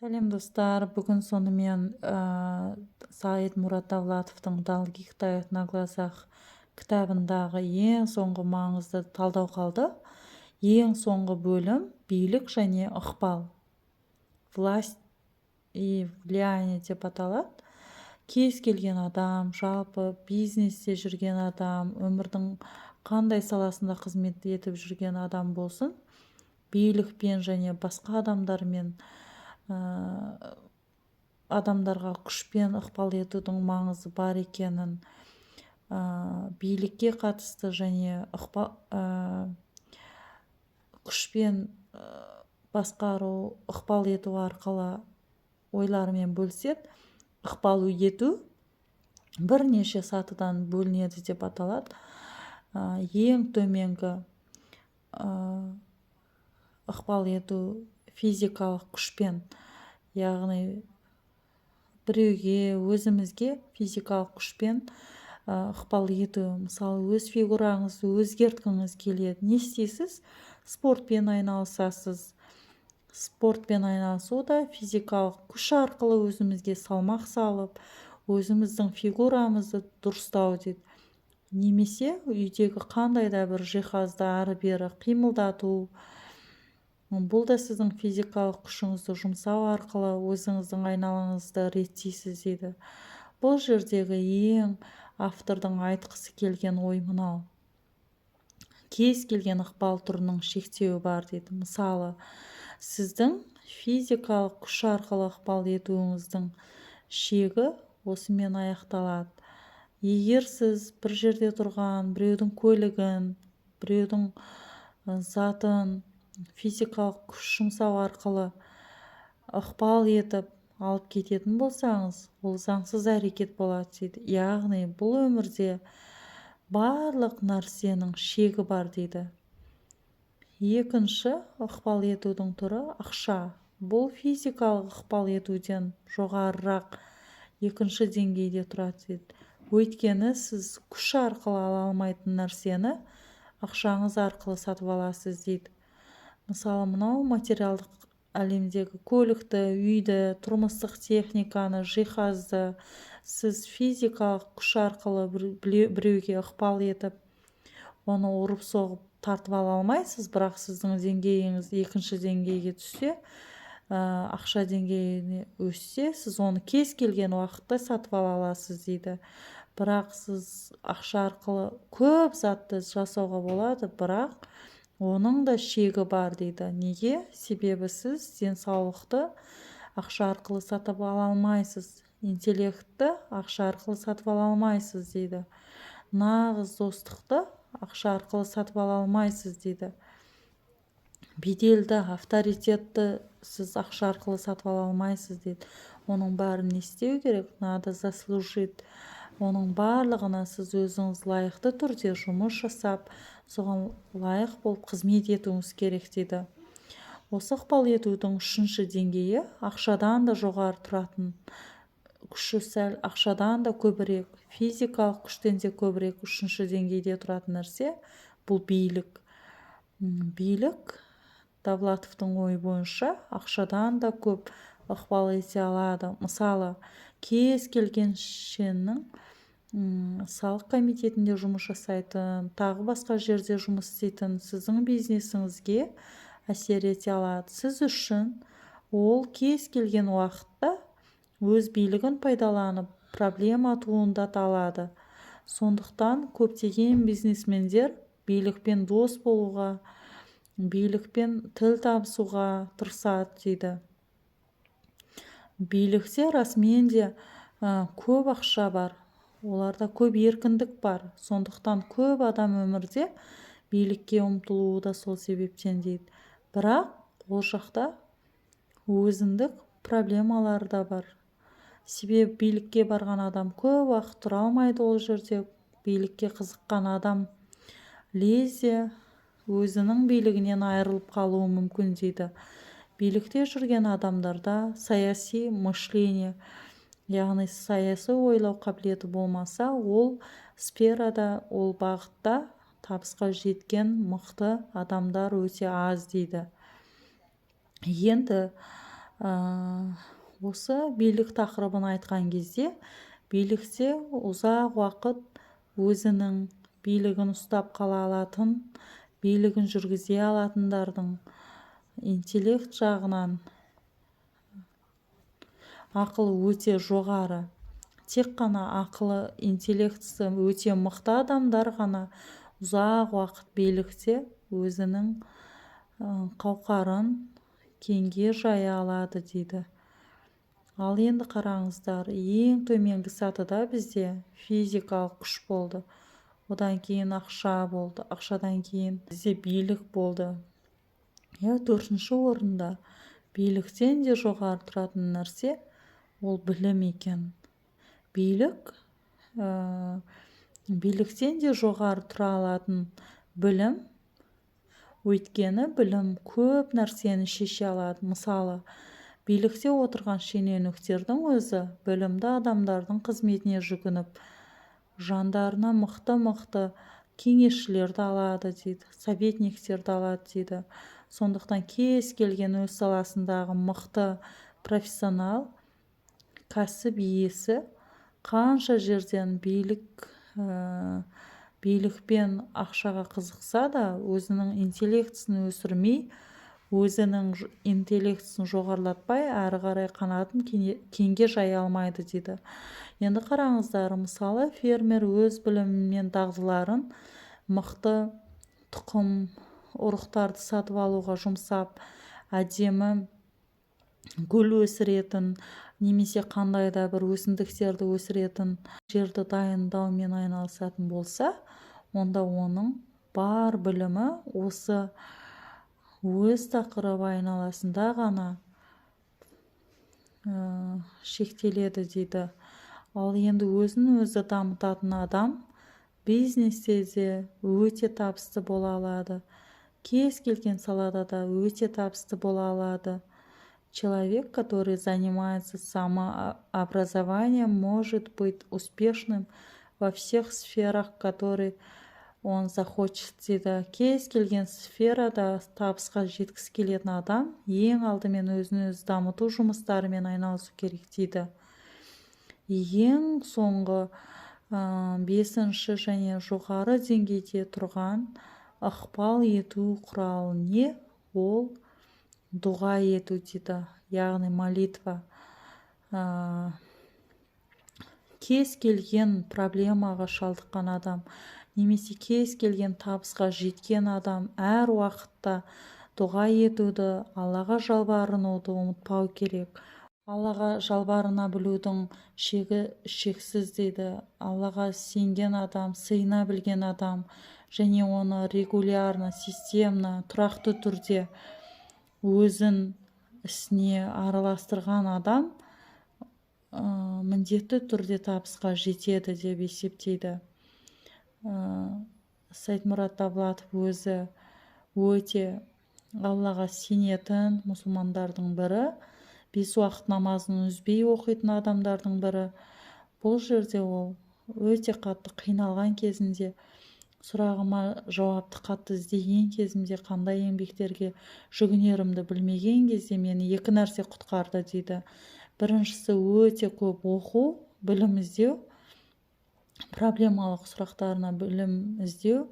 Сәлем достар, бүгін сонымен Саид Мурат Давлатовтың «Долги Китаев на глазах» кітабындағы ең соңғы маңызды талдау қалды. Ең соңғы бөлім билік және ықпал, власть и влияние деп аталады. Кез келген адам, жалпы бизнесте жүрген адам, өмірдің қандай саласында қызмет етіп жүрген адам болсын, билікпен және басқа адамдармен адамдарға күшпен ықпал етудің маңызы бар екенін, билікке қатысты және күшпен басқару, ықпал ету арқылы ойларымен бөліседі. Ықпал ету бірнеше сатыдан бөлінеді деп аталады. Ең төменгі ықпал ету физикалық күшпен, яғни біреуге, өзімізге физикалық күшпен ықпал ету. Мысалы, өз фигураңызды өзгерткіңіз келеді. Не істейсіз? Спортпен айналысасыз. Спортпен айналысу да физикалық күш арқылы өзімізге салмақ салып, өзіміздің фигурамызды дұрыстау дейді. Немесе үйдегі қандай да бір жиһазды ары-бері қимылдату. Бұл да сіздің физикалық күшіңізді жұмсау арқылы өзіңіздің айналаңызды реттейсіз дейді. Бұл жердегі ең автордың айтқысы келген ой мынау. Кез келген ықпал түрінің шектеуі бар дейді. Мысалы, сіздің физикалық күш арқылы ықпал етуіңіздің шегі осымен аяқталады. Егер сіз бір жерде тұрған біреудің көлігін, біреудің затын физикалық күш жұмсау арқылы ықпал етіп алып кететін болсаңыз, ол заңсыз әрекет болады дейді. Яғни бұл өмірде барлық нәрсенің шегі бар дейді. Екінші ықпал етудің түрі ақша. Бұл физикалық ықпал етуден жоғарырақ екінші деңгейде тұрады дейді. Өйткені сіз күш арқылы ала алмайтын нәрсені ақшаңыз арқылы сатып аласыз дейді. Мысалы, мынау материалдық әлемдегі көлікті, үйді, тұрмыстық техниканы, жиһазды сіз физикалық күш арқылы біреуге ықпал етіп, оны ұрып-соғып тартып ала алмайсыз, бірақ сіздің деңгейіңіз екінші деңгейге түссе, ақша деңгейіне өссе, сіз оны кез келген уақытта сатып ала аласыз дейді. Бірақ сіз ақша арқылы көп затты жасауға болады, бірақ оның да шегі бар дейді. Неге? Себебі сіз денсаулықты ақша арқылы сатып ала алмайсыз, интеллектті ақша арқылы сатып ала алмайсыз дейді. Нағыз достықты ақша арқылы сатып ала алмайсыз дейді. Беделді, авторитетті сіз ақша арқылы сатып ала алмайсыз дейді. Оның бәрін не істеу керек? Надо заслужить. Оның барлығына сіз өзіңіз лайықты түрде жұмыс жасап, соған лайық болып қызмет етуіңіз керек дейді. Осы ықпал етудің үшінші деңгейі ақшадан да жоғары тұратын, күші сәл ақшадан да көбірек, физикалық күштен де көбірек үшінші деңгейде тұратын нәрсе бұл билік. Билік Давлатовтың ойы бойынша ақшадан да көп ықпал ете алады. Мысалы, кез келген шеннің салық комитетінде жұмыс жасайтын, тағы басқа жерде жұмыс істейтін сіздің бизнесіңізге әсер ете алады. Сіз үшін ол кез келген уақытта өз билігін пайдаланып проблема туындата алады. Сондықтан көптеген бизнесмендер билікпен дос болуға, билікпен тіл табысуға тырысады дейді. Билікте расымен де көп ақша бар, оларда көп еркіндік бар. Сондықтан көп адам өмірде билікке ұмтылуы да сол себептен дейді. Бірақ ол жақта өзіндік проблемалар да бар. Себебі билікке барған адам көп уақыт тұра алмайды ол жерде. Билікке қызыққан адам лезде өзінің билігінен айырылып қалуы мүмкін дейді. Билікте жүрген адамдарда саяси мышление, яғни саяси ойлау қабілеті болмаса, ол сферада, ол бағытта табысқа жеткен мықты адамдар өте аз дейді. Енді Осы билік тақырыбын айтқан кезде билікте ұзақ уақыт өзінің билігін ұстап қала алатын, билігін жүргізе алатындардың интеллект жағынан ақылы өте жоғары. Тек қана ақылы, интеллектісі өте мықты адамдар ғана ұзақ уақыт билікте өзінің қауқарын кеңге жая алады дейді. Ал енді қараңыздар, ең төменгі сатыда бізде физикалық күш болды. Одан кейін ақша болды. Ақшадан кейін бізде билік болды. Төртінші орында биліктен де жоғары тұратын нәрсе ол білім екен. Биліктен де жоғары тұра алатын білім, өйткені білім көп нәрсені шеше алады. Мысалы, билікте отырған шенеуніктердің өзі білімді адамдардың қызметіне жүгініп, жандарына мықты кеңесшілерді алады дейді, советниктерді алады дейді. Сондықтан кез келген өз саласындағы мықты профессионал, кәсіп иесі қанша жерден билікпен ақшаға қызықса да, өзінің интеллектісін өсірмей, өзінің интеллектісін жоғарылатпай, әрі қарай қанатын кеңге жая алмайды дейді. Енді қараңыздар, мысалы, фермер өз білімі мен дағдыларын мықты тұқым ұрықтарды сатып алуға жұмсап, әдемі гүл өсіретін, немесе қандай да бір өсімдіктерді өсіретін жерді дайындаумен айналысатын болса, онда оның бар білімі осы өз тақырыбы айналасында ғана шектеледі дейді. Ал енді өзін-өзі дамытатын адам бизнесте де өте табысты бола алады. Кез келген салада да өте табысты бола алады. Человек, который занимается самообразованием, может быть успешным во всех сферах, которые он захочет дейді. Кез келген сферада табысқа жеткісі келетін адам ең алдымен өзін-өзі дамыту жұмыстарымен айналысу керек дейді. Ең соңғы 5-ші және жоғары деңгейде тұрған ықпал ету құралы не? Ол дұға ету дейді, яғни молитва. Кез келген проблемаға шалдыққан адам, немесе кез келген табысқа жеткен адам әр уақытта дұға етуді, Аллаға жалбарынуды ұмытпау керек. Аллаға жалбарына білудің шегі шексіз дейді. Аллаға сенген адам, сыйына білген адам, және оны регулярно, системно, тұрақты түрде өзін ісіне араластырған адам міндетті түрде табысқа жетеді деп есептейді. Сайтмұрат Давлатов өзі өте Аллаға сенетін мұсылмандардың бірі, 5 уақыт намазын үзбей оқитын адамдардың бірі. Бұл жерде ол өте қатты қиналған кезінде, сұрағыма жауапты қатты іздеген кезімде, қандай еңбектерге жүгінерімді білмеген кезде мені 2 нәрсе құтқарды дейді. Біріншісі өте көп оқу, білім іздеу, проблемалық сұрақтарына білім іздеу.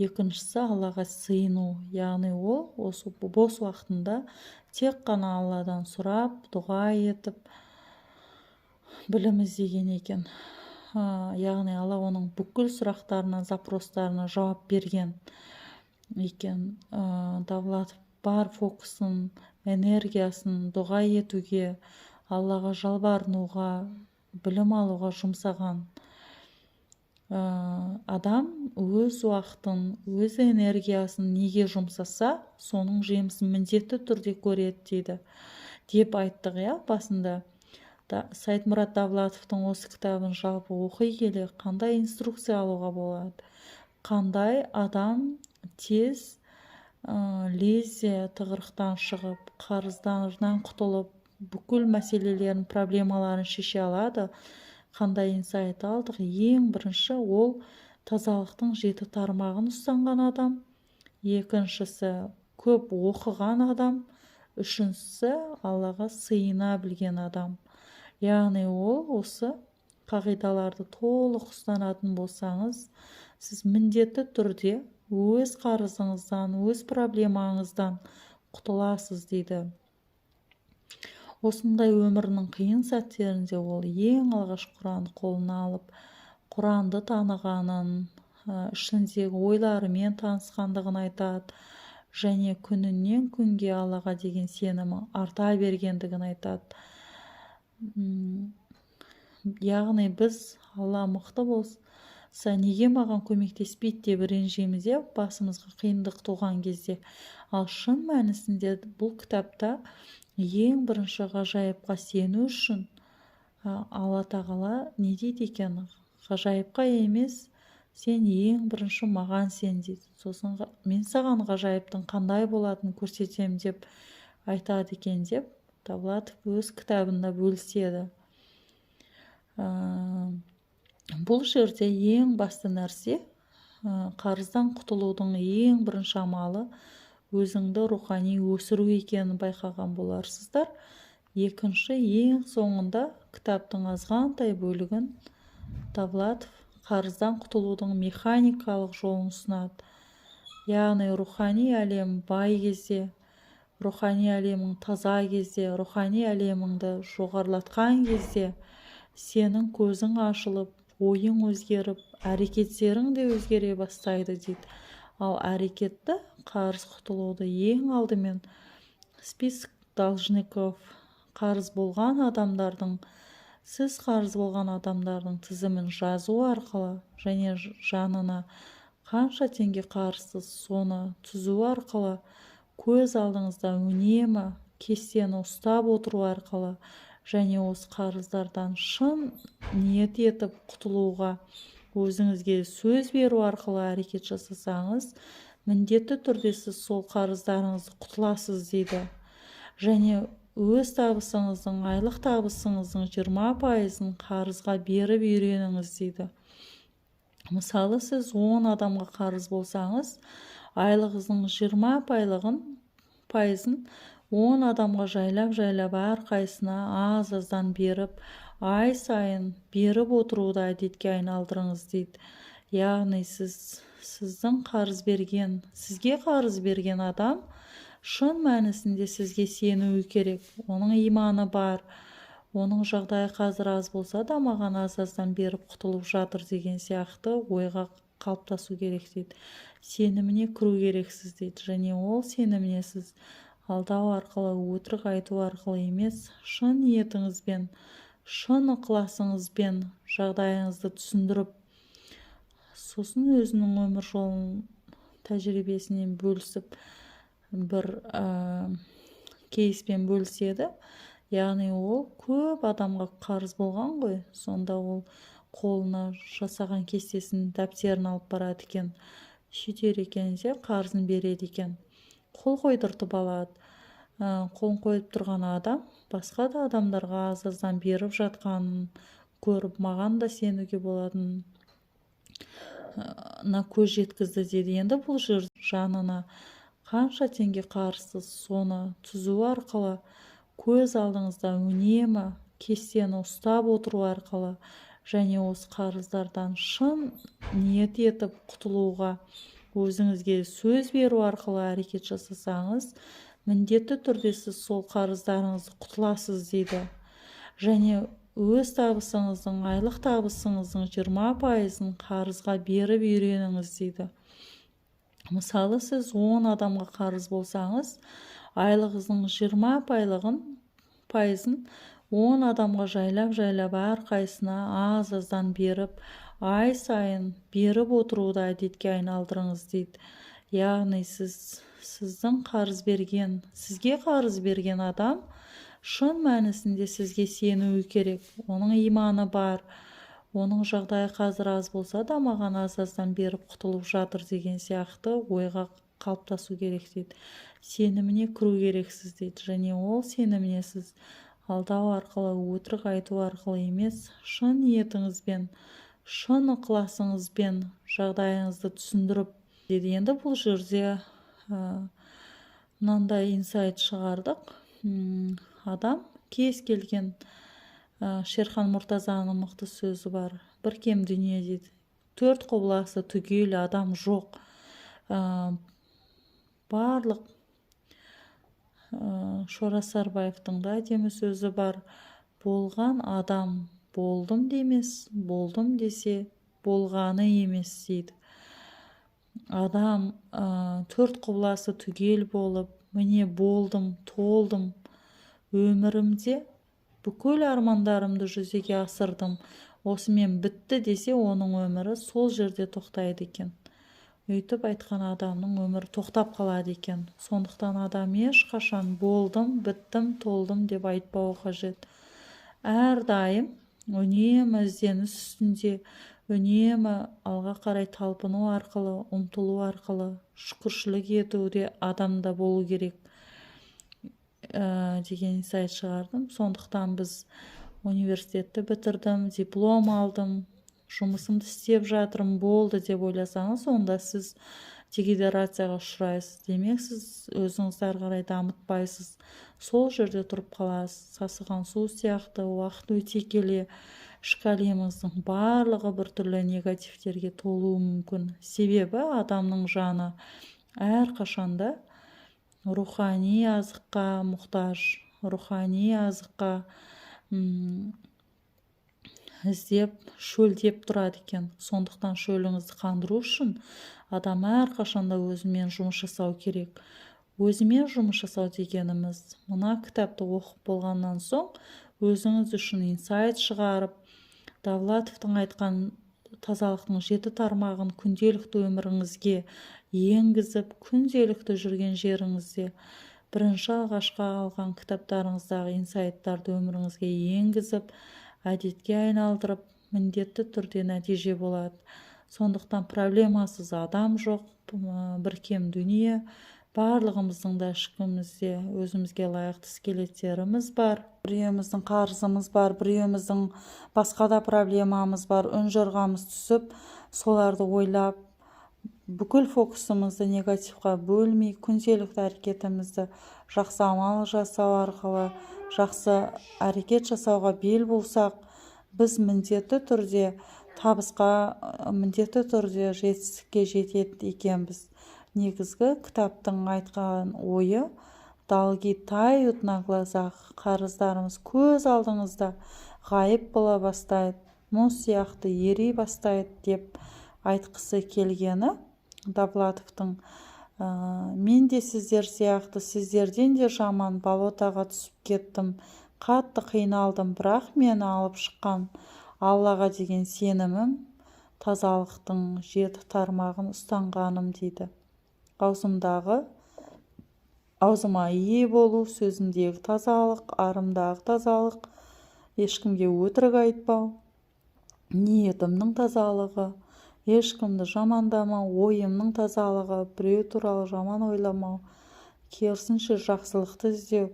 Екіншісі Аллаға сыйыну, яғни ол осы бос уақытында тек қана Алладан сұрап, дұға етіп білім іздеген екен. Яғни Алла оның бүкіл сұрақтарына, запростарына жауап берген екен. Давлатов бар фокусын, энергиясын дұға етуге, Аллаға жалбарынуға, білім алуға жұмсаған адам өз уақытын, өз энергиясын неге жұмсаса, соның жемісін міндетті түрде көреді дейді. Деп айттық, басында. Сайтмұрат Давлатовтың осы кітабын жалпы оқи келе қандай инструкция алуға болады? Қандай адам тез лезде тығырықтан шығып, қарыздардан құтылып, бүкіл мәселелерін, проблемаларын шеше алады? Қандай инсайт алдық? Ең бірінші ол тазалықтың 7 тармағын ұстанған адам. Екіншісі көп оқыған адам. Үшіншісі Аллаға сыйына білген адам. Яғни ол осы қағидаларды толық ұстанатын болсаңыз, сіз міндетті түрде өз қарызыңыздан, өз проблемаңыздан құтыласыз дейді. Осындай өмірінің қиын сәттерінде ол ең алғаш Құранды қолына алып, Құранды танығанын, ішіндегі ойларымен танысқандығын айтады, және күнінен күнге Аллаға деген сенімі арта бергендігін айтады. Яғни біз Алла мықты болса, неге маған көмектеспейді деп ренжиміз, басымызға қиындық туған кезде. Ал шын мәнісінде бұл кітапта ең бірінші ғажайыпқа сену үшін Алла тағала не дейді екен? Ғажайыпқа емес, сен ең бірінші маған сен дейді. Сосын мен саған ғажайыптың қандай болатынын көрсетемін деп айтады екен деп Давлатов өз кітабында бөліседі. Бұл жерде ең басты нәрсе, қарыздан құтылудың ең бірінші амалы өзіңді рухани өсіру екенін байқаған боларсыздар. Екінші, ең соңында кітаптың азғантай бөлігін Давлатов қарыздан құтылудың механикалық жолын ұсынады. Яғни рухани әлем бай кезде, рухани әлемің таза кезде, рухани әлеміңді жоғарлатқан кезде сенің көзің ашылып, ойың өзгеріп, әрекеттерің де өзгере бастайды дейді. Ал әрекетті, қарыз құтылуды ең алдымен список должников, қарыз болған адамдардың, сіз қарыз болған адамдардың тізімін жазу арқылы және жанына қанша теңге қарызсыз соны түзу арқылы, көз алдыңызда үнемі кестені ұстап отыру арқылы және осы қарыздардан шын ниет етіп құтылуға өзіңізге сөз беру арқылы әрекет жасасаңыз, міндетті түрде сіз сол қарыздарыңызды құтыласыз дейді. Және өз табысыңыздың, айлық табысыңыздың 20%-ын қарызға беріп үйреніңіз дейді. Мысалы, сіз 10 адамға қарыз болсаңыз, айлығыңыздың 20%-ын 10 адамға жайлап әрқайсына аз-аздан беріп, ай сайын беріп отыруды әдетке айналдырыңыз дейді. Яғни сізге қарыз берген адам шын мәнісінде сізге сенуі керек. Оның иманы бар, оның жағдайы қазір аз болса да маған аз-аздан беріп құтылып жатыр деген сияқты ойға қалыптасу керек дейді. Сеніміне кіру керексіз дейді. Және ол сеніміне сіз алдау арқылы, өтірік айту арқылы емес, шын ниетіңізбен, шын ықыласыңызбен жағдайыңызды түсіндіріп, сосын өзінің өмір жолын тәжірибесінен бөлісіп, бір кейспен бөліседі. Яғни ол көп адамға қарыз болған ғой, сонда ол қолына жасаған кестесін, дәптерін алып барады екен, сөйтер екен де қарызын береді екен. Қол қойдыртып алады. Қолын қойып тұрған адам басқа да адамдарға аз-аздан беріп жатқанын көріп, маған да сенуге болатынына көз жеткізді дейді. Енді бұл жер жанына қанша теңге қарызсыз соны түзу арқылы, көз алдыңызда үнемі кестені ұстап отыру арқылы және осы қарыздардан шын ниет етіп құтылуға өзіңізге сөз беру арқылы әрекет жасасаңыз, міндетті түрде сіз сол қарыздарыңызды құтыласыз дейді. Және өз табысыңыздың, айлық табысыңыздың 20%-ын қарызға беріп үйреніңіз дейді. Мысалы, сіз 10 адамға қарыз болсаңыз, айлығыңыздың 20%-ын 10 адамға жайлап әрқайсына аз-аздан беріп, ай сайын беріп отыруды әдетке айналдырыңыз дейді. Яғни сізге қарыз берген адам шын мәнісінде сізге сенуі керек. Оның иманы бар, оның жағдайы қазір аз болса да маған аз-аздан беріп құтылып жатыр деген сияқты ойға қалыптасу керек дейді. Сеніміне кіру керексіз дейді. Және ол сеніміне сіз алдау арқылы, өтірік айту арқылы емес, шын ниетіңізбен, шын ықыласыңызбен жағдайыңызды түсіндіріп дейді. Енді бұл жерде мынандай инсайт шығардық. Адам кез келген Шерхан Мұртазаның мықты сөзі бар. Бір кем дүние дейді. 4 құбыласы түгел адам жоқ. Барлық Шора Сарбаевтың да әдемі сөзі бар. Болған адам болдым демес, болдым десе болғаны емес дейді. Адам 4 құбыласы түгел болып, міне болдым, толдым, өмірімде бүкіл армандарымды жүзеге асырдым, осымен бітті десе, оның өмірі сол жерде тоқтайды екен. Өйтіп айтқан адамның өмірі тоқтап қалады екен. Сондықтан адам ешқашан болдым, біттім, толдым деп айтпауы қажет. Әрдайым үнемі ізденіс үстінде, үнемі алға қарай талпыну арқылы, ұмтылу арқылы, шүкіршілік етуде адамда болу керек деген инсайт шығардым. Сондықтан біз университетті бітірдім, диплом алдым, жұмысымды істеп жатырмын, болды деп ойласаңыз, онда сіз дегидерацияға ұшырайсыз. Демек, сіз өзіңізді ары қарай дамытпайсыз. Сол жерде тұрып қаласыз. Сасыған су сияқты уақыт өте келе ішкі әлеміңіздің барлығы біртүрлі негативтерге толуы мүмкін. Себебі адамның жаны әрқашанда рухани азыққа мұқтаж, рухани азыққа іздеп, шөлдеп тұрады екен. Сондықтан шөліңізді қандыру үшін адам әрқашанда өзімен жұмыс жасау керек. Өзімен жұмыс жасау дегеніміз, мына кітапты оқып болғаннан соң өзіңіз үшін инсайт шығарып, Давлатовтың айтқан тазалықтың 7 тармағын күнделікті өміріңізге енгізіп, күнделікті жүрген жеріңізде бірінші алғашқы алған кітаптарыңыздағы инсайттарды өміріңізге енгізіп, әдетке айналдырып, міндетті түрде нәтиже болады. Сондықтан проблемасыз адам жоқ, бір кем дүние. Барлығымыздың да ішкімізде өзімізге лайықты скелеттеріміз бар. Біреуіміздің қарызымыз бар, біреуіміздің басқа да проблемамыз бар. Үнжырғамыз түсіп, соларды ойлап, бүкіл фокусымызды негативқа бөлмей, күнделікті әрекетімізді жақсы амал жасау арқылы, жақсы әрекет жасауға бел болсақ, біз міндетті түрде табысқа, міндетті түрде жетістікке жетеді екенбіз. Негізгі кітаптың айтқан ойы, долги тают на глазах, қарыздарымыз көз алдыңызда ғайып бола бастайды, мұз сияқты ери бастайды деп айтқысы келгені Давлатовтың. Мен де сіздер сияқты, сіздерден де жаман болотаға түсіп кеттім, қатты қиналдым, бірақ мені алып шыққан Аллаға деген сенімім, тазалықтың 7 тармағын ұстанғаным дейді. Аузыма ие болу, сөзімдегі тазалық, арымдағы тазалық, ешкімге өтірік айтпау, ниетімнің тазалығы, ешкімді жамандамау, ойымның тазалығы, біреу туралы жаман ойламау, керісінше жақсылықты іздеу,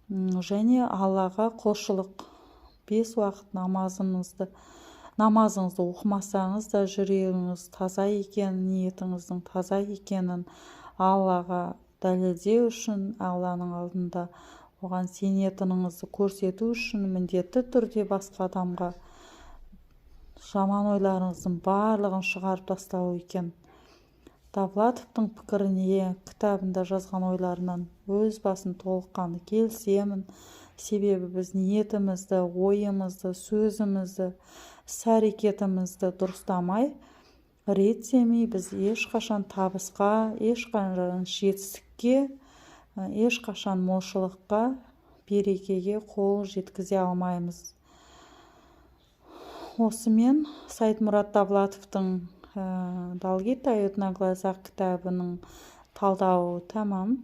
және Аллаға құлшылық. 5 уақыт намазыңызды оқымасаңыз да жүрегіңіз таза екенін, ниетіңіздің таза екенін Аллаға дәлелдеу үшін, Алланың алдында оған сенетініңізді көрсету үшін міндетті түрде басқа адамға жаман ойларыңыздың барлығын шығарып тастау екен. Давлатовтың пікіріне, кітабында жазған ойларынан өз басын толыққанды келісемін. Себебі біз ниетімізді, ойымызды, сөзімізді, іс-әрекетімізді дұрыстамай, реттемей, біз ешқашан табысқа, ешқашан жетістікке, ешқашан молшылыққа, берекеге қол жеткізе алмаймыз. Осымен Сайтмұрат Давлатовтың «Долги тают на глазах» кітабының талдауы тамам.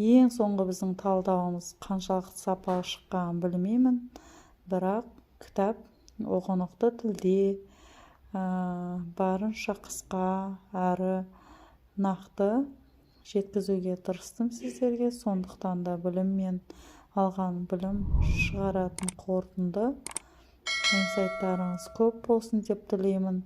Ең соңғы біздің талдауымыз қаншалықты сапалы шыққанын білмеймін, бірақ кітап ұғынықты тілде, барынша қысқа әрі нақты жеткізуге тырыстым сіздерге. Сондықтан да біліммен алған білім шығаратын қорытынды инсайттарыңыз көп болсын деп тілеймін.